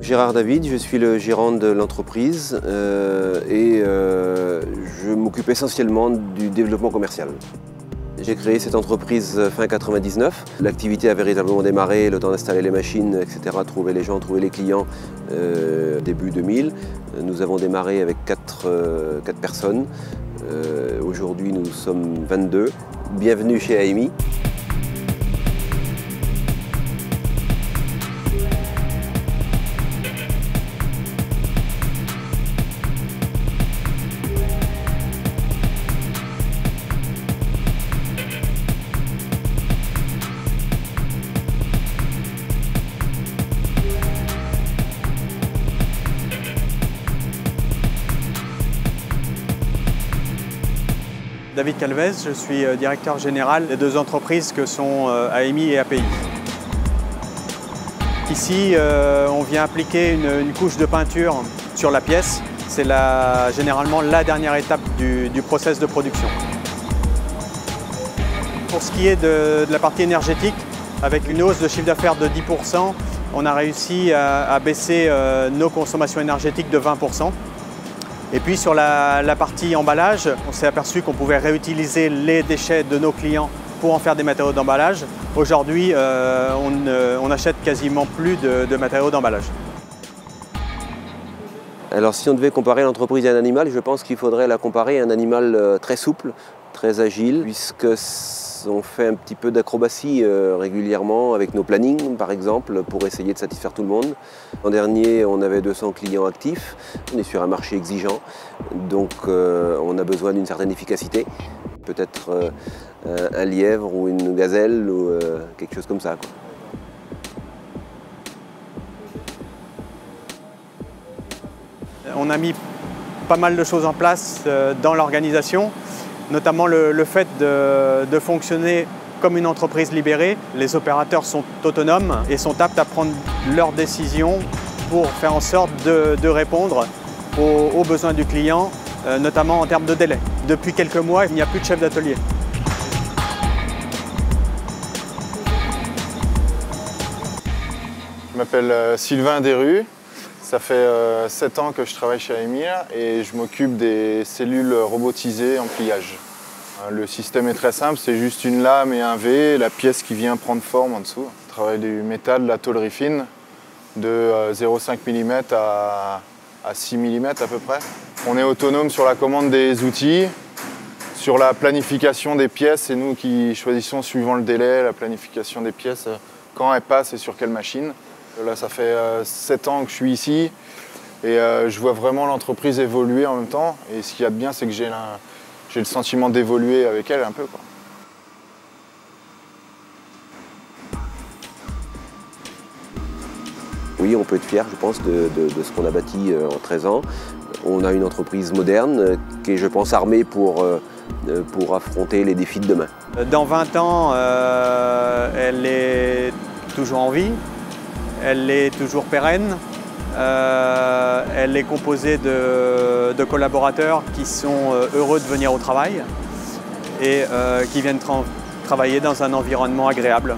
Gérard David, je suis le gérant de l'entreprise je m'occupe essentiellement du développement commercial. J'ai créé cette entreprise fin 99. L'activité a véritablement démarré, le temps d'installer les machines, etc., trouver les gens, trouver les clients, début 2000. Nous avons démarré avec 4 personnes. Aujourd'hui, nous sommes 22. Bienvenue chez AMI. David Calvez, je suis directeur général des 2 entreprises que sont AMI et API. Ici, on vient appliquer une couche de peinture sur la pièce. C'est généralement la dernière étape du process de production. Pour ce qui est de la partie énergétique, avec une hausse de chiffre d'affaires de 10%, on a réussi à baisser nos consommations énergétiques de 20%. Et puis sur la partie emballage, on s'est aperçu qu'on pouvait réutiliser les déchets de nos clients pour en faire des matériaux d'emballage. Aujourd'hui, on n'achète quasiment plus de matériaux d'emballage. Alors si on devait comparer l'entreprise à un animal, je pense qu'il faudrait la comparer à un animal très souple, très agile, puisqu'on fait un petit peu d'acrobatie régulièrement avec nos plannings, par exemple, pour essayer de satisfaire tout le monde. L'an dernier, on avait 200 clients actifs. On est sur un marché exigeant, donc on a besoin d'une certaine efficacité. Peut-être un lièvre ou une gazelle ou quelque chose comme ça, quoi. On a mis pas mal de choses en place dans l'organisation, notamment le fait de fonctionner comme une entreprise libérée. Les opérateurs sont autonomes et sont aptes à prendre leurs décisions pour faire en sorte de répondre aux besoins du client, notamment en termes de délai. Depuis quelques mois, il n'y a plus de chef d'atelier. Je m'appelle Sylvain Desrues. Ça fait 7 ans que je travaille chez AMI et je m'occupe des cellules robotisées en pliage. Le système est très simple, c'est juste une lame et un V, la pièce qui vient prendre forme en dessous. On travaille du métal, de la tôlerie fine, de 0,5 mm à 6 mm à peu près. On est autonome sur la commande des outils, sur la planification des pièces, c'est nous qui choisissons suivant le délai, la planification des pièces, quand elles passent et sur quelle machine. Là, ça fait 7 ans que je suis ici et je vois vraiment l'entreprise évoluer en même temps. Et ce qu'il y a de bien, c'est que j'ai le sentiment d'évoluer avec elle un peu, quoi. Oui, on peut être fier, je pense, de ce qu'on a bâti en 13 ans. On a une entreprise moderne qui est, je pense, armée pour affronter les défis de demain. Dans 20 ans, elle est toujours en vie. Elle est toujours pérenne, elle est composée de collaborateurs qui sont heureux de venir au travail et qui viennent travailler dans un environnement agréable.